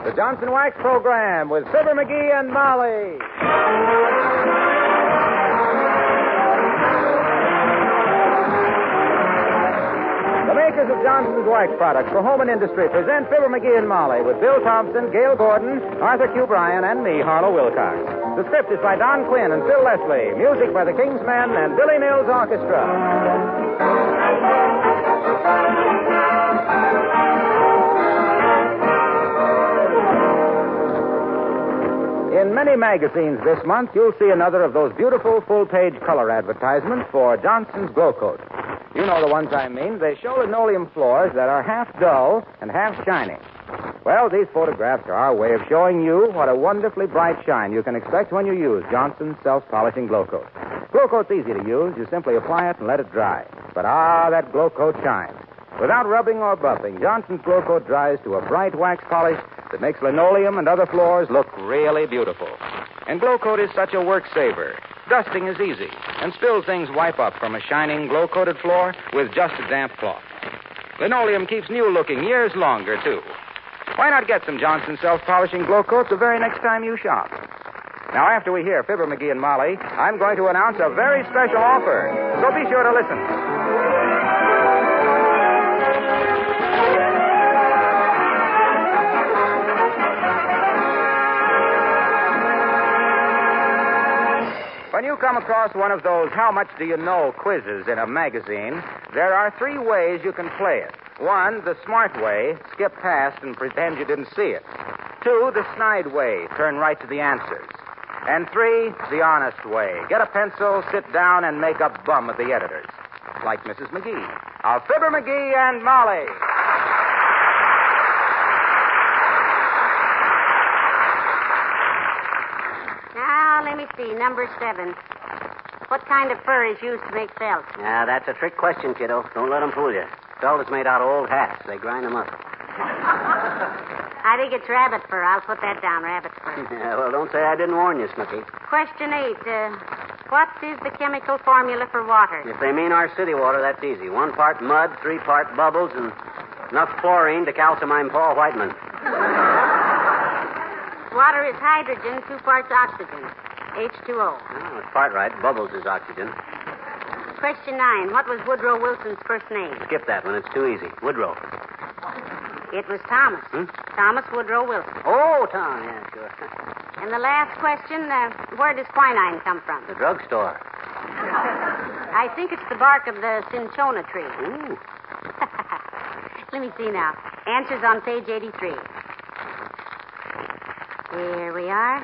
The Johnson Wax Program with Fibber McGee and Molly. The makers of Johnson's Wax products for home and industry present Fibber McGee and Molly with Bill Thompson, Gail Gordon, Arthur Q. Bryan, and me, Harlow Wilcox. The script is by Don Quinn and Phil Leslie. Music by the King's Men and Billy Mills Orchestra. In many magazines this month, you'll see another of those beautiful full-page color advertisements for Johnson's Glow Coat. You know the ones I mean. They show linoleum floors that are half dull and half shiny. Well, these photographs are our way of showing you what a wonderfully bright shine you can expect when you use Johnson's self-polishing Glow Coat. Glow Coat's easy to use. You simply apply it and let it dry. But that Glow Coat shines. Without rubbing or buffing, Johnson's Glow Coat dries to a bright wax polish that makes linoleum and other floors look really beautiful. And Glow Coat is such a work saver. Dusting is easy, and spilled things wipe up from a shining, glow-coated floor with just a damp cloth. Linoleum keeps new-looking years longer, too. Why not get some Johnson's self-polishing Glow Coat the very next time you shop? Now, after we hear Fibber McGee and Molly, I'm going to announce a very special offer, so be sure to listen. When you come across one of those how much do you know quizzes in a magazine, there are three ways you can play it. One, the smart way, skip past and pretend you didn't see it. Two, the snide way, turn right to the answers. And three, the honest way, get a pencil, sit down, and make a bum of the editors. Like Mrs. McGee. Of Fibber McGee and Molly. Let me see, number 7. What kind of fur is used to make felt? Yeah, that's a trick question, kiddo. Don't let them fool you. Felt is made out of old hats. They grind them up. I think it's rabbit fur. I'll put that down, rabbit fur. Yeah, well, don't say I didn't warn you, Snooky. Question 8. What is the chemical formula for water? If they mean our city water, that's easy. 1 part mud, 3 part bubbles, and enough chlorine to calcimine Paul Whiteman. Water is hydrogen, 2 parts oxygen. H2O. Oh, it's part right. Bubbles is oxygen. Question 9. What was Woodrow Wilson's first name? Skip that one. It's too easy. Woodrow. It was Thomas. Thomas Woodrow Wilson. Oh, Tom. Yeah, sure. And the last question, where does quinine come from? The drugstore. I think it's the bark of the cinchona tree. Ooh. Let me see now. Answers on page 83. Here we are.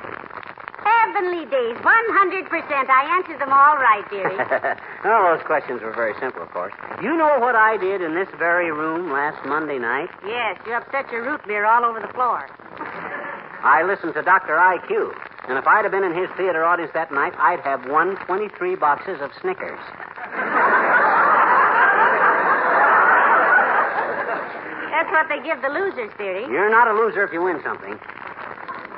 Heavenly days, 100%. I answered them all right, dearie. Well, those questions were very simple, of course. You know what I did in this very room last Monday night? Yes, you upset your root beer all over the floor. I listened to Dr. IQ, and if I'd have been in his theater audience that night, I'd have won 23 boxes of Snickers. That's what they give the losers, dearie. You're not a loser if you win something.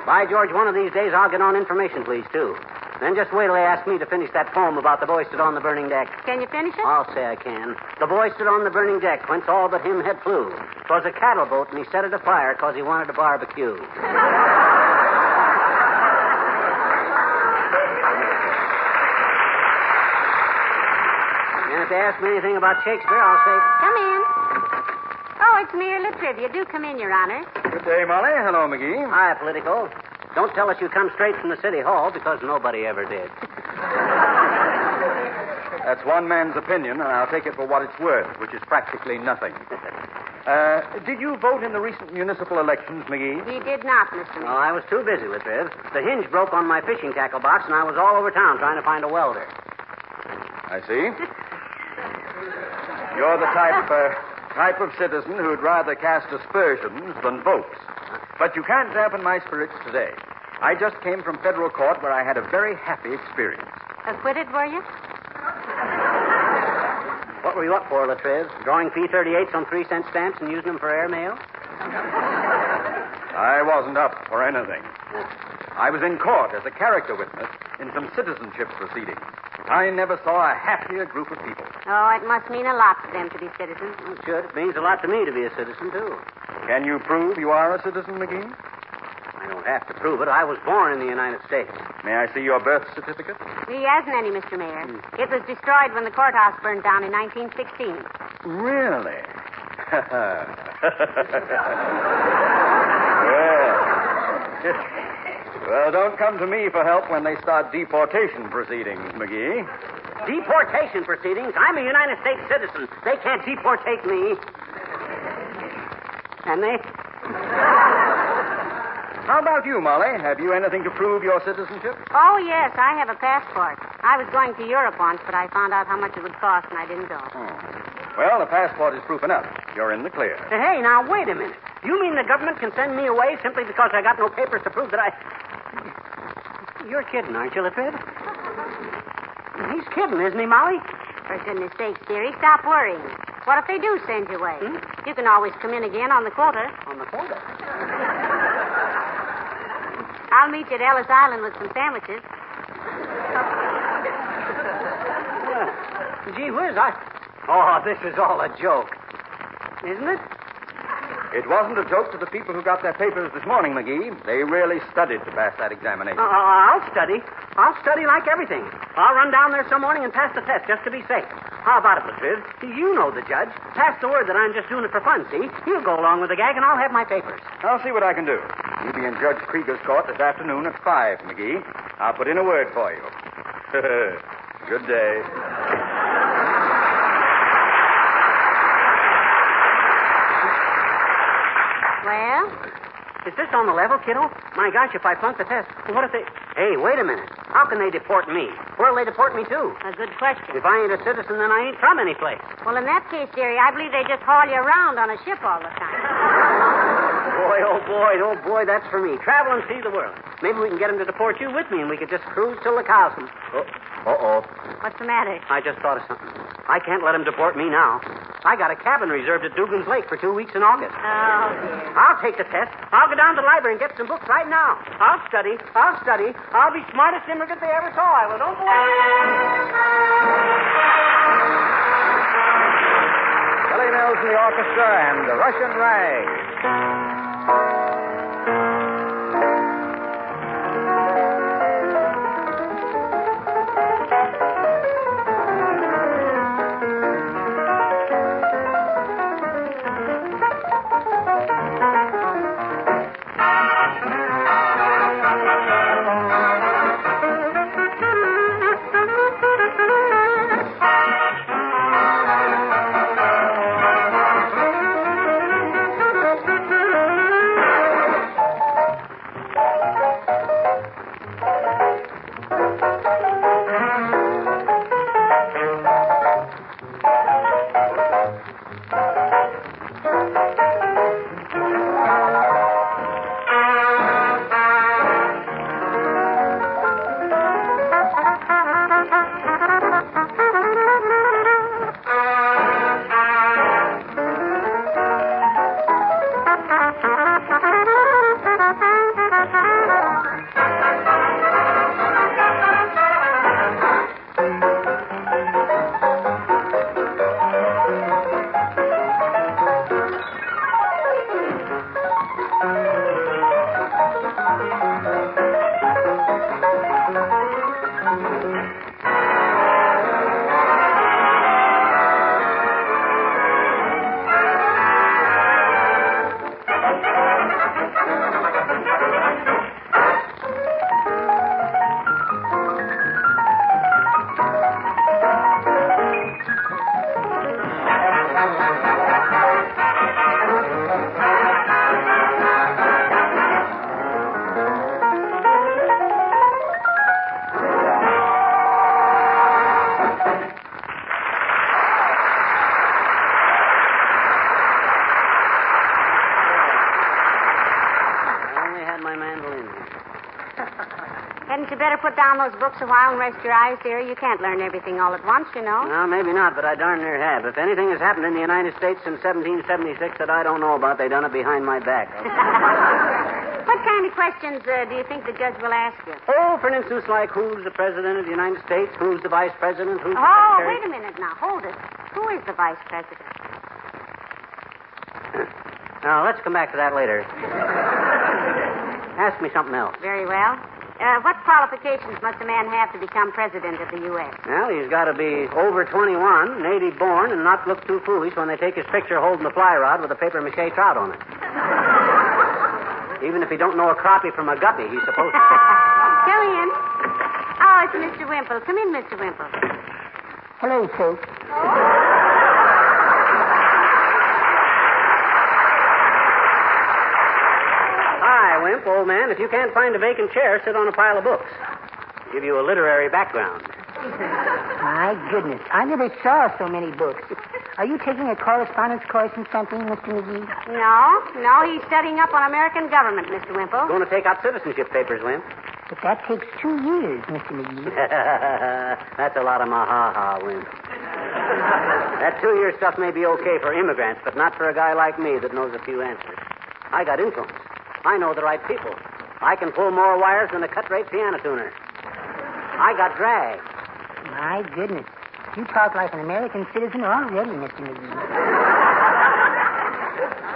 By George, one of these days I'll get on information, please, too. Then just wait till they ask me to finish that poem about the boy stood on the burning deck. Can you finish it? I'll say I can. The boy stood on the burning deck, whence all but him had flew. 'Twas a cattle boat, and he set it afire 'cause he wanted to barbecue. And if they ask me anything about Shakespeare, I'll say... Come in. Oh, it's merely trivia. Do come in, Your Honor. Good day, Molly. Hello, McGee. Hi, Politico. Don't tell us you come straight from the City Hall, because nobody ever did. That's one man's opinion, and I'll take it for what it's worth, which is practically nothing. Did you vote in the recent municipal elections, McGee? We did not, Mr. Oh, I was too busy with Rev. The hinge broke on my fishing tackle box, and I was all over town trying to find a welder. I see. You're the type of citizen who'd rather cast aspersions than votes. But you can't dampen my spirits today. I just came from federal court where I had a very happy experience. Acquitted, were you? What were you up for, Latriz? Drawing fee 38s on 3-cent stamps and using them for airmail? I wasn't up for anything. I was in court as a character witness in some citizenship proceedings. I never saw a happier group of people. Oh, it must mean a lot to them to be citizens. Well, sure, it means a lot to me to be a citizen, too. Can you prove you are a citizen, McGee? I don't have to prove it. I was born in the United States. May I see your birth certificate? He hasn't any, Mr. Mayor. It was destroyed when the courthouse burned down in 1916. Really? Well, don't come to me for help when they start deportation proceedings, McGee. Deportation proceedings? I'm a United States citizen. They can't deportate me. Can they? How about you, Molly? Have you anything to prove your citizenship? Oh, yes, I have a passport. I was going to Europe once, but I found out how much it would cost, and I didn't go. Well, the passport is proof enough. You're in the clear. Hey, now, wait a minute. You mean the government can send me away simply because I got no papers to prove that I... You're kidding, aren't you, Litrid? He's kidding, isn't he, Molly? For goodness sakes, dearie, stop worrying. What if they do send you away? You can always come in again on the quota. On the quota? I'll meet you at Ellis Island with some sandwiches. Gee whiz, Oh, this is all a joke. Isn't it? It wasn't a joke to the people who got their papers this morning, McGee. They really studied to pass that examination. I'll study. I'll study like everything. I'll run down there some morning and pass the test just to be safe. How about it, Liz? You know the judge. Pass the word that I'm just doing it for fun, see? He'll go along with the gag, and I'll have my papers. I'll see what I can do. You'll be in Judge Krieger's court this afternoon at 5, McGee. I'll put in a word for you. Good day. Well? Is this on the level, kiddo? My gosh, if I flunk the test, what if they... Hey, wait a minute. How can they deport me? Where'll they deport me to? A good question. If I ain't a citizen, then I ain't from any place. Well, in that case, dearie, I believe they just haul you around on a ship all the time. Oh, boy, that's for me. Travel and see the world. Maybe we can get them to deport you with me, and we could just cruise till the cows come. Uh-oh. What's the matter? I just thought of something. I can't let them deport me now. I got a cabin reserved at Dugan's Lake for 2 weeks in August. Oh, dear. I'll take the test. I'll go down to the library and get some books right now. I'll study. I'll be smartest immigrant they ever saw. I will. Don't go Billy Mills and the orchestra and the Russian Rag. Hadn't you better put down those books a while and rest your eyes, dearie? You can't learn everything all at once, you know. No, maybe not, but I darn near have. If anything has happened in the United States since 1776 that I don't know about, they done it behind my back. What kind of questions do you think the judge will ask you? Oh, for instance, like who's the president of the United States, who's the vice president, who's the Oh, secretary... wait a minute now. Hold it. Who is the vice president? Now, let's come back to that later. ask me something else. Very well. What qualifications must a man have to become president of the U.S.? Well, he's got to be over 21, native born, and not look too foolish when they take his picture holding the fly rod with a paper mache trout on it. Even if he don't know a crappie from a guppy, he's supposed to. Come in. Oh, it's Mr. Wimple. Come in, Mr. Wimple. Hello, folks. Hi, Wimp, old man. If you can't find a vacant chair, sit on a pile of books. Give you a literary background. My goodness, I never saw so many books. Are you taking a correspondence course in something, Mr. McGee? No, he's studying up on American government, Mr. Wimple. Going to take out citizenship papers, Wimp. But that takes 2 years, Mr. McGee. That's a lot of ma-ha-ha, Wimp. That 2-year stuff may be okay for immigrants, but not for a guy like me that knows a few answers. I got influence. I know the right people. I can pull more wires than a cut-rate piano tuner. I got drag. My goodness. You talk like an American citizen already, Mr. McGee.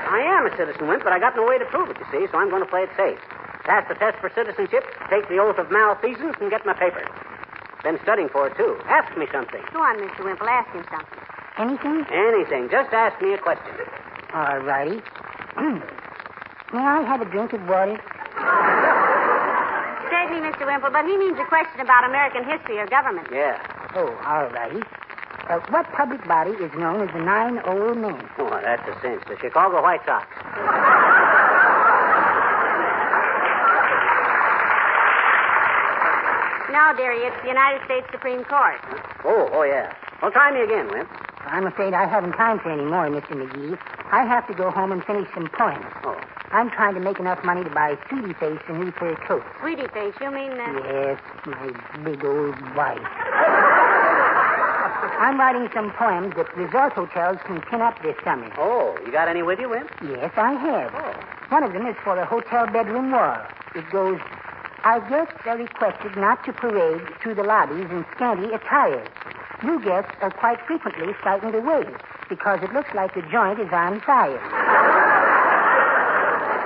I am a citizen, Wimp, but I got no way to prove it, you see, so I'm going to play it safe. Pass the test for citizenship, take the oath of malfeasance, and get my paper. Been studying for it, too. Ask me something. Go on, Mr. Wimple. Ask him something. Anything? Anything. Just ask me a question. All righty. May I have a drink of water? Certainly, Mr. Wimple, but he means a question about American history or government. Yeah. Oh, all righty. What public body is known as the 9 Old Men? Oh, that's a cinch. The Chicago White Sox. No, dearie, it's the United States Supreme Court. Oh, yeah. Well, try me again, Wimp. I'm afraid I haven't time for any more, Mr. McGee. I have to go home and finish some poems. Oh. I'm trying to make enough money to buy Sweetie Face a new fur coat. Sweetie Face, you mean... Yes, my big old wife. I'm writing some poems that resort hotels can pin up this summer. Oh, you got any with you, Wimp? Yes, I have. Oh. One of them is for a hotel bedroom wall. It goes, our guests are requested not to parade through the lobbies in scanty attire. New guests are quite frequently frightened away because it looks like the joint is on fire.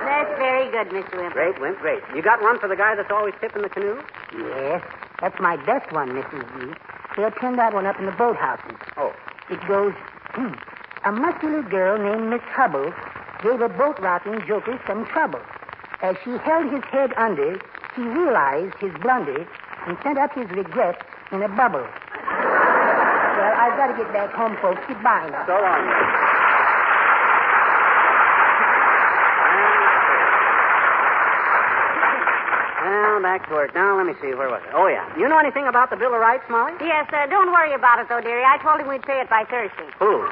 That's very good, Mr. Wimple. Great, Wimp, great. You got one for the guy that's always tipping the canoe? Yes, that's my best one, Mrs. G. They'll pin that one up in the boathouses. Oh. It goes, a muscular girl named Miss Hubble gave a boat-rocking joker some trouble. As she held his head under, he realized his blunder and sent up his regrets in a bubble. Well, I've got to get back home, folks. Goodbye now. So long. Well, back to work. Now, let me see. Where was it? Oh, yeah. You know anything about the Bill of Rights, Molly? Yes, don't worry about it, though, dearie. I told him we'd pay it by Thursday. Who?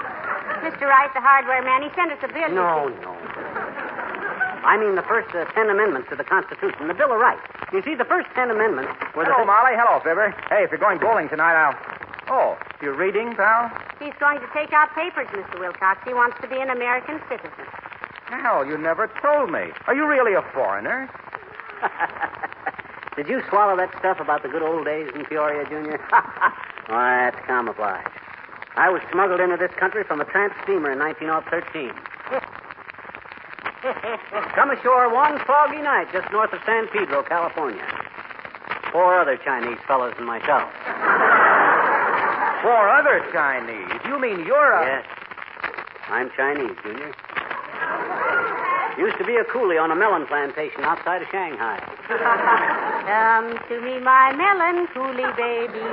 Mr. Wright, the hardware man, he sent us a bill. No. I mean the first 10 amendments to the Constitution, the Bill of Rights. You see, the first 10 amendments were Hello, Molly. Hello, Fibber. Hey, if you're going bowling tonight, Oh, you're reading, pal? He's going to take out papers, Mr. Wilcox. He wants to be an American citizen. Hell, you never told me. Are you really a foreigner? Did you swallow that stuff about the good old days in Peoria, Junior? Why, that's camouflage. I was smuggled into this country from a tramp steamer in 1913. Come ashore one foggy night just north of San Pedro, California. 4 other Chinese fellows and myself. 4 other Chinese? You mean you're a... Yes. I'm Chinese, Junior. Used to be a coolie on a melon plantation outside of Shanghai. Come to me, my melon coolie baby.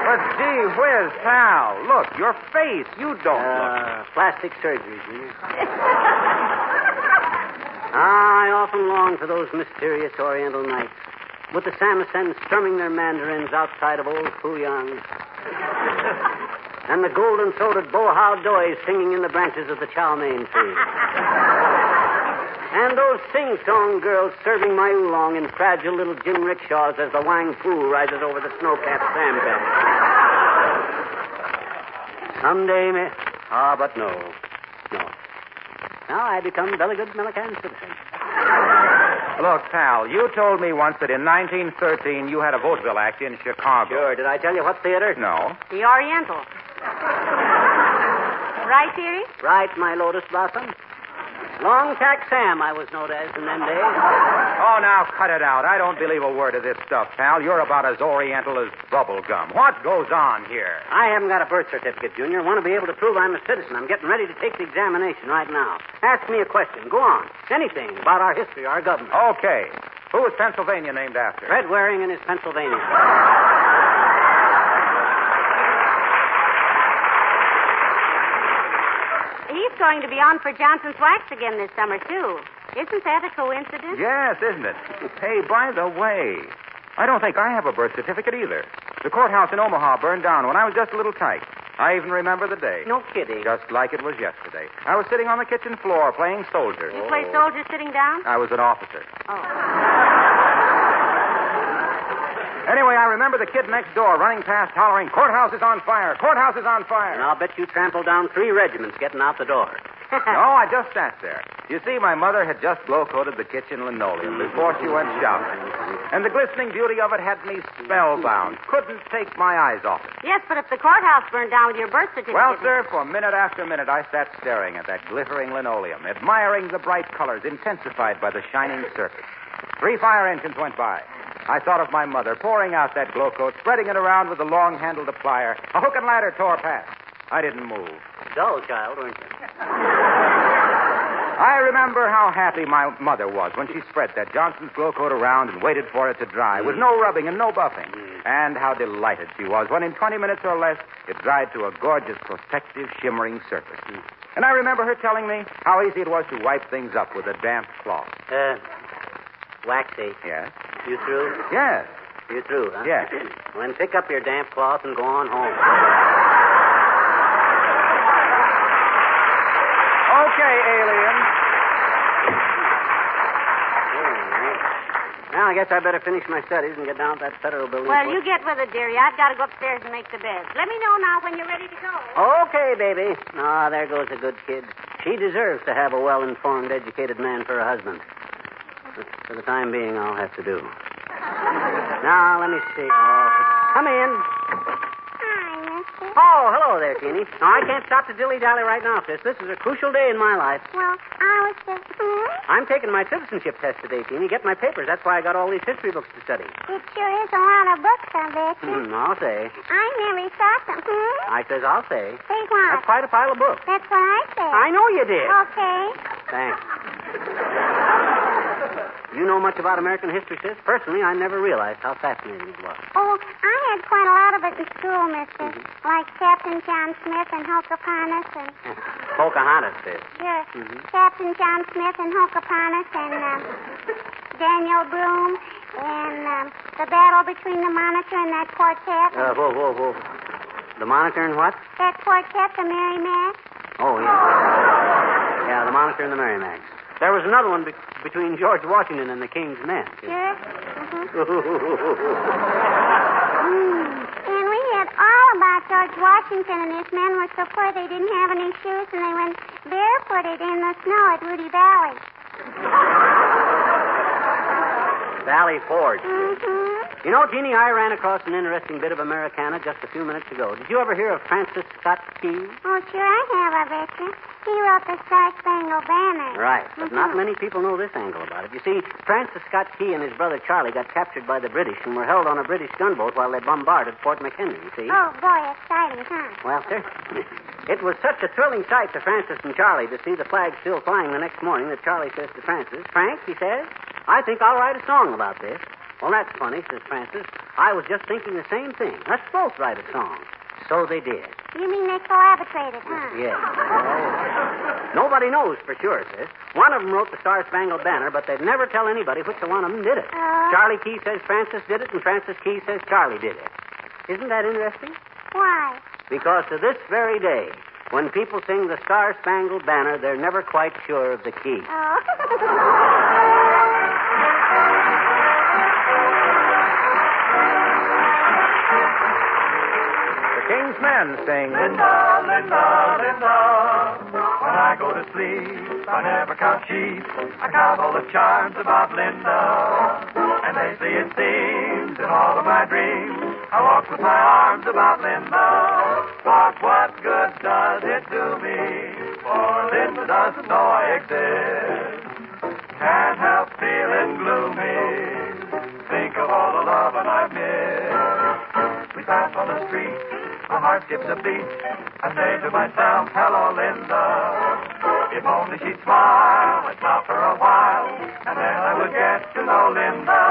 But gee whiz, pal. Look, your face. You don't look... Plastic surgery, Junior. I often long for those mysterious Oriental nights, with the Samisen strumming their mandarins outside of old Fuyang, and the golden-throated Bohao Doi singing in the branches of the chow mein tree, and those sing-song girls serving my oolong in fragile little gin rickshaws as the Wang Fu rises over the snow-capped sandbank. Someday, but no. Now I become very good American citizen. Look, pal, you told me once that in 1913 you had a vaudeville act in Chicago. Sure. Did I tell you what theater? No. The Oriental. Right, dearie? Right, my lotus blossom. Long Tack Sam, I was known as in them days. Oh, now cut it out. I don't believe a word of this stuff, pal. You're about as oriental as bubble gum. What goes on here? I haven't got a birth certificate, Junior. Want to be able to prove I'm a citizen. I'm getting ready to take the examination right now. Ask me a question. Go on. Anything about our history, our government. Okay. Who was Pennsylvania named after? Red Waring and his Pennsylvania. He's going to be on for Johnson's Wax again this summer, too. Isn't that a coincidence? Yes, isn't it? Hey, by the way, I don't think I have a birth certificate either. The courthouse in Omaha burned down when I was just a little tyke. I even remember the day. No kidding. Just like it was yesterday. I was sitting on the kitchen floor playing soldier. You play soldier sitting down? I was an officer. Oh. Anyway, I remember the kid next door running past hollering, "Courthouse is on fire! Courthouse is on fire!" And I'll bet you trampled down 3 regiments getting out the door. No, I just sat there. You see, my mother had just glow-coated the kitchen linoleum before she went shopping. And the glistening beauty of it had me spellbound. Couldn't take my eyes off it. Yes, but if the courthouse burned down with your birth certificate... Well, sir, for minute after minute, I sat staring at that glittering linoleum, admiring the bright colors intensified by the shining surface. 3 fire engines went by. I thought of my mother pouring out that glow coat, spreading it around with a long-handled plier. A hook and ladder tore past. I didn't move. Dull child, weren't you? I remember how happy my mother was when she spread that Johnson's glow coat around and waited for it to dry, with no rubbing and no buffing. And how delighted she was when in 20 minutes or less it dried to a gorgeous, protective, shimmering surface. And I remember her telling me how easy it was to wipe things up with a damp cloth. Waxy. Yes? You through? Yes. You through, huh? Yes. Well, then pick up your damp cloth and go on home. Okay, alien. Now, I guess I better finish my studies and get down to that federal building. Well, you get with it, dearie. I've got to go upstairs and make the beds. Let me know now when you're ready to go. Okay, baby. Ah, there goes a good kid. She deserves to have a well-informed, educated man for a husband. But for the time being, I'll have to do. Now, let me see. Oh, come in. Hi, mister. Oh, hello there, Teeny. Now, I can't stop to dilly-dally right now, sis. This is a crucial day in my life. Well, I was just... I'm taking my citizenship test today, Teeny. Get my papers. That's why I got all these history books to study. It sure is a lot of books, I bet you. I'll say. I never saw them. I says I'll say. Say what? That's quite a pile of books. That's what I said. I know you did. Okay. Thanks. You know much about American history, sis? Personally, I never realized how fascinating it was. Oh, I had quite a lot of it in school, mister. Like Captain John Smith and Pocahontas and... Pocahontas, sis. Sure. Captain John Smith and Pocahontas and Daniel Broome and the battle between the Monitor and that quartet. Whoa. The Monitor and what? That quartet, the Merrimack. Oh, yeah. Yeah, the Monitor and the Merrimack. There was another one between George Washington and the King's Men. Sure. And we had all about George Washington and his men were so poor they didn't have any shoes and they went barefooted in the snow at Rudy Valley. Valley Forge. You know, Jeannie, I ran across an interesting bit of Americana just a few minutes ago. Did you ever hear of Francis Scott Key? Oh, sure I have, I bet you. He wrote the Star-Spangled Banner. Right, but not many people know this angle about it. You see, Francis Scott Key and his brother Charlie got captured by the British and were held on a British gunboat while they bombarded Fort McHenry, you see? Oh, boy, exciting, huh? Well, sir, it was such a thrilling sight to Francis and Charlie to see the flag still flying the next morning that Charlie says to Francis, "Frank," he says, "I think I'll write a song about this." "Well, that's funny," says Francis. "I was just thinking the same thing. Let's both write a song." So they did. You mean they collaborated, huh? Yes. Nobody knows for sure, sis. One of them wrote the Star-Spangled Banner, but they'd never tell anybody which one of them did it. Charlie Key says Francis did it, and Francis Key says Charlie did it. Isn't that interesting? Why? Because to this very day, when people sing the Star-Spangled Banner, they're never quite sure of the key. Oh. King's Men sing. Linda, Linda, Linda. When I go to sleep, I never count sheep. I count all the charms about Linda. And lately it seems in all of my dreams, I walk with my arms about Linda. But what good does it do me? for Linda doesn't know I exist. Can't help feeling gloomy. Think of all the loving I've missed. We pass on the street, my heart skips a beat. I say to myself, hello, Linda. If only she'd smile, I'd stop for a while, and then I would get to know Linda.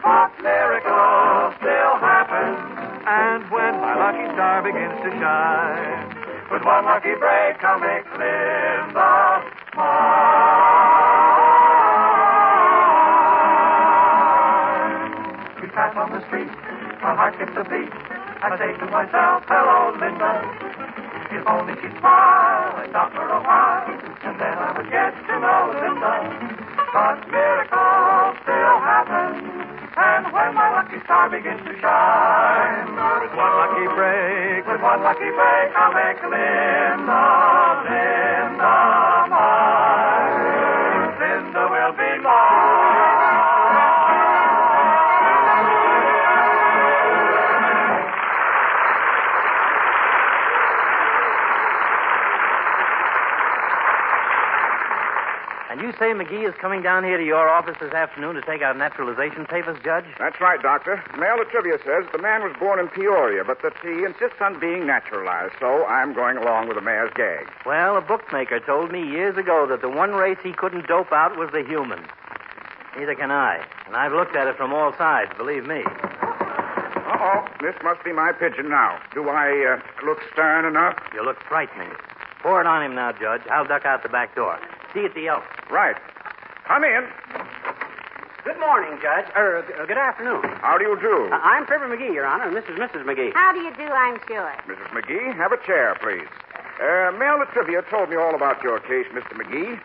What miracle still happens? And when my lucky star begins to shine, with one lucky break, I'll make Linda smile. We pass on the street, my heart skips a beat. I say to myself, hello, Linda. If only she'd smile, I'd stop for a while, and then I would get to know Linda. But miracles still happen, and when my lucky star begins to shine, with one lucky break, I'll make Linda, Linda mine. Linda will be mine. And you say McGee is coming down here to your office this afternoon to take out naturalization papers, Judge? That's right, Doctor. Mail of trivia says the man was born in Peoria, but that he insists on being naturalized, so I'm going along with the mayor's gag. Well, a bookmaker told me years ago that the one race he couldn't dope out was the human. Neither can I. And I've looked at it from all sides, believe me. Uh-oh. This must be my pigeon now. Do I look stern enough? You look frightening. Pour it on him now, Judge. I'll duck out the back door. See you at the Elk. Right. Come in. Good morning, Judge. Good afternoon. How do you do? I'm Fibber McGee, Your Honor, and this is Mrs. McGee. How do you do, I'm sure. Mrs. McGee, have a chair, please. Mail the trivia told me all about your case, Mr. McGee.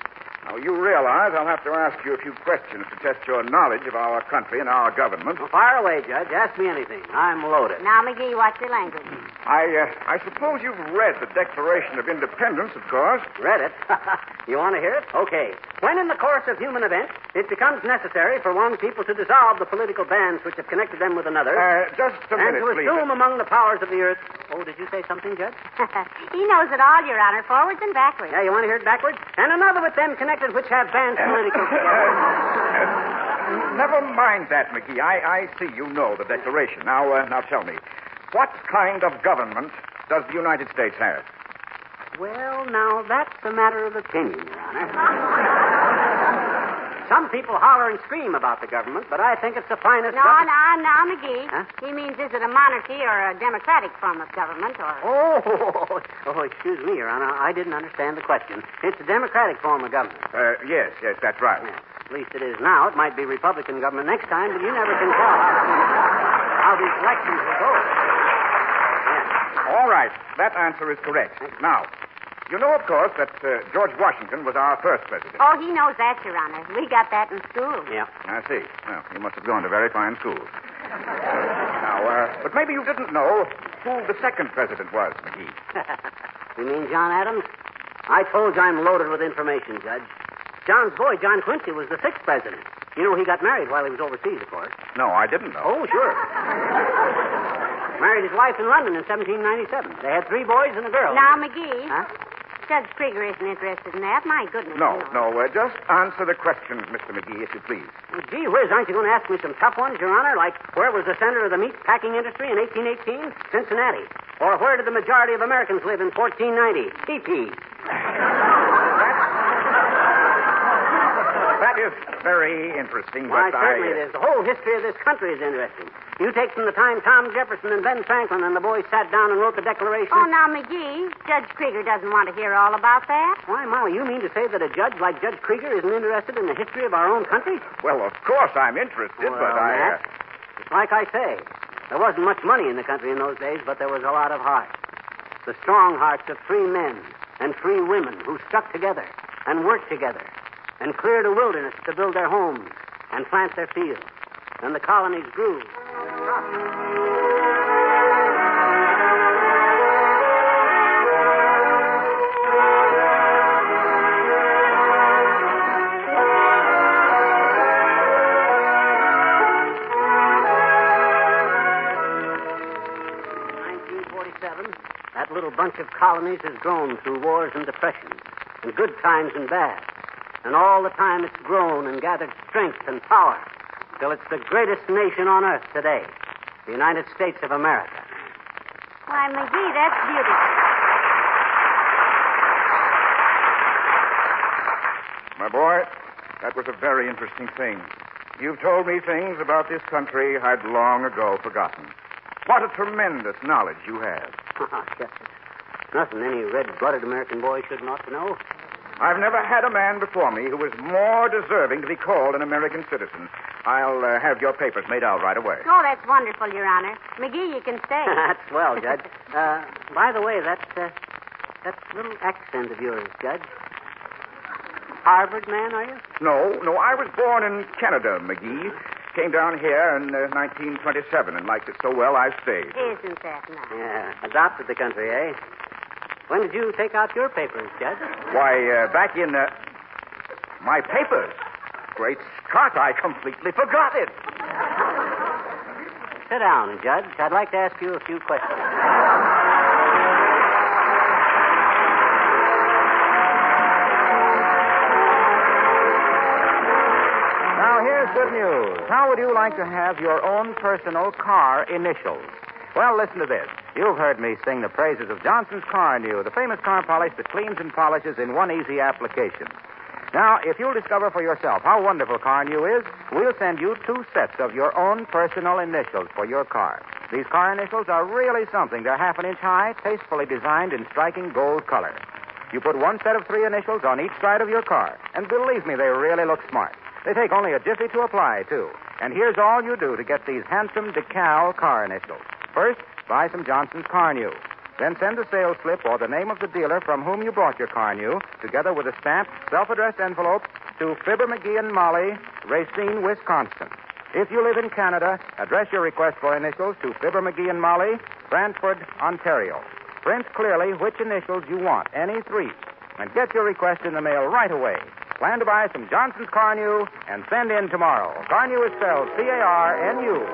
Now, you realize I'll have to ask you a few questions to test your knowledge of our country and our government. Well, fire away, Judge. Ask me anything. I'm loaded. Now, McGee, what's your language? I suppose you've read the Declaration of Independence, of course. Read it? You want to hear it? Okay. When in the course of human events, it becomes necessary for one people to dissolve the political bands which have connected them with another. Just a minute, and to please. assume among the powers of the earth. Oh, did you say something, Judge? He knows it all, Your Honor, forwards and backwards. Yeah, you want to hear it backwards? And another with them connected which have bands political together. Never mind that, McGee. I see you know the Declaration. Now tell me, what kind of government does the United States have? Well, now, that's a matter of opinion, Your Honor. Some people holler and scream about the government, but I think it's the finest... No, McGee. Huh? He means, is it a monarchy or a democratic form of government, or... Oh, excuse me, Your Honor. I didn't understand the question. It's a democratic form of government. Yes, that's right. Yeah. At least it is now. It might be Republican government next time, but you never can tell how these elections will go. Yeah. All right. That answer is correct. Now, you know, of course, that George Washington was our first president. Oh, he knows that, Your Honor. We got that in school. Yeah. I see. Well, you must have gone to very fine schools. But maybe you didn't know who the second president was, McGee. You mean John Adams? I told you I'm loaded with information, Judge. John's boy, John Quincy, was the sixth president. You know, he got married while he was overseas, of course. No, I didn't know. Oh, sure. Married his wife in London in 1797. They had 3 boys and a girl. Now, McGee. Huh? Judge Krieger isn't interested in that. My goodness. No. Just answer the questions, Mr. McGee, if you please. Well, gee whiz, aren't you going to ask me some tough ones, Your Honor? Like, where was the center of the meat packing industry in 1818? Cincinnati. Or where did the majority of Americans live in 1490? TP. That is very interesting, Why, but certainly it is. The whole history of this country is interesting. You take from the time Tom Jefferson and Ben Franklin and the boys sat down and wrote the Declaration. Oh, now, McGee, Judge Krieger doesn't want to hear all about that. Why, Molly, you mean to say that a judge like Judge Krieger isn't interested in the history of our own country? Well, of course I'm interested, Well, but Matt, it's like I say. There wasn't much money in the country in those days, but there was a lot of heart. The strong hearts of free men and free women who stuck together and worked together and cleared a wilderness to build their homes and plant their fields. And the colonies grew. That little bunch of colonies has grown through wars and depressions. in good times and bad. And all the time it's grown and gathered strength and power till it's the greatest nation on earth today, the United States of America. Why, McGee, that's beautiful. My boy, that was a very interesting thing. You've told me things about this country I'd long ago forgotten. What a tremendous knowledge you have. Oh, yes. Nothing any red-blooded American boy should not know. I've never had a man before me who was more deserving to be called an American citizen. I'll have your papers made out right away. Oh, that's wonderful, Your Honor. McGee, you can stay. That's swell, Judge. By the way, that little accent of yours, Judge. Harvard man, are you? No, I was born in Canada, McGee. Came down here in 1927 and liked it so well I stayed. Isn't that nice? Yeah, adopted the country, eh? When did you take out your papers, Judge? Why, back in... my papers? Great Scott, I completely forgot it. Sit down, Judge. I'd like to ask you a few questions. Now, here's good news. How would you like to have your own personal car initials? Well, listen to this. You've heard me sing the praises of Johnson's Car New, the famous car polish that cleans and polishes in one easy application. Now, if you'll discover for yourself how wonderful Car New is, we'll send you 2 sets of your own personal initials for your car. These car initials are really something. They're ½ inch high, tastefully designed in striking gold color. You put 1 set of 3 initials on each side of your car, and believe me, they really look smart. They take only a jiffy to apply, too. And here's all you do to get these handsome decal car initials. First, buy some Johnson's Car New. Then send the sales slip or the name of the dealer from whom you bought your Car New, together with a stamped, self-addressed envelope, to Fibber McGee and Molly, Racine, Wisconsin. If you live in Canada, address your request for initials to Fibber McGee and Molly, Brantford, Ontario. Print clearly which initials you want, any 3, and get your request in the mail right away. Plan to buy some Johnson's Car New and send in tomorrow. Car New is spelled C-A-R-N-U.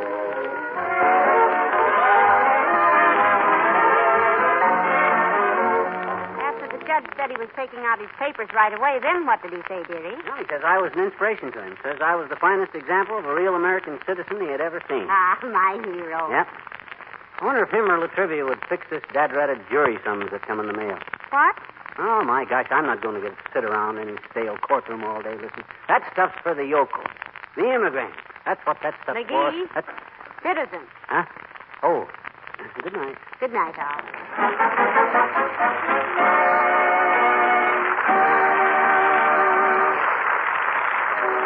The judge said he was taking out his papers right away. Then what did he say, dearie? Well, he says I was an inspiration to him. Says I was the finest example of a real American citizen he had ever seen. Ah, my hero. Yep. I wonder if him or Latrivia would fix this dad-ratted jury summons that come in the mail. What? Oh, my gosh, I'm not going to sit around in any stale courtroom all day. Listen, that stuff's for the yokel, the immigrant. That's what that stuff's McGee. for. That's... Citizen. Huh? Oh. Good night. Good night, Al.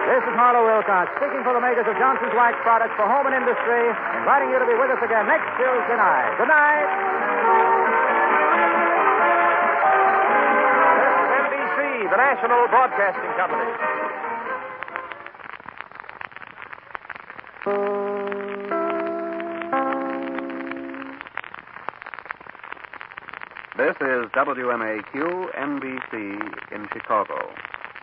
This is Harlow Wilcox, speaking for the makers of Johnson's Wax products for home and industry, inviting you to be with us again next Tuesday night. Good night. This is NBC, the National Broadcasting Company. This is WMAQ NBC in Chicago.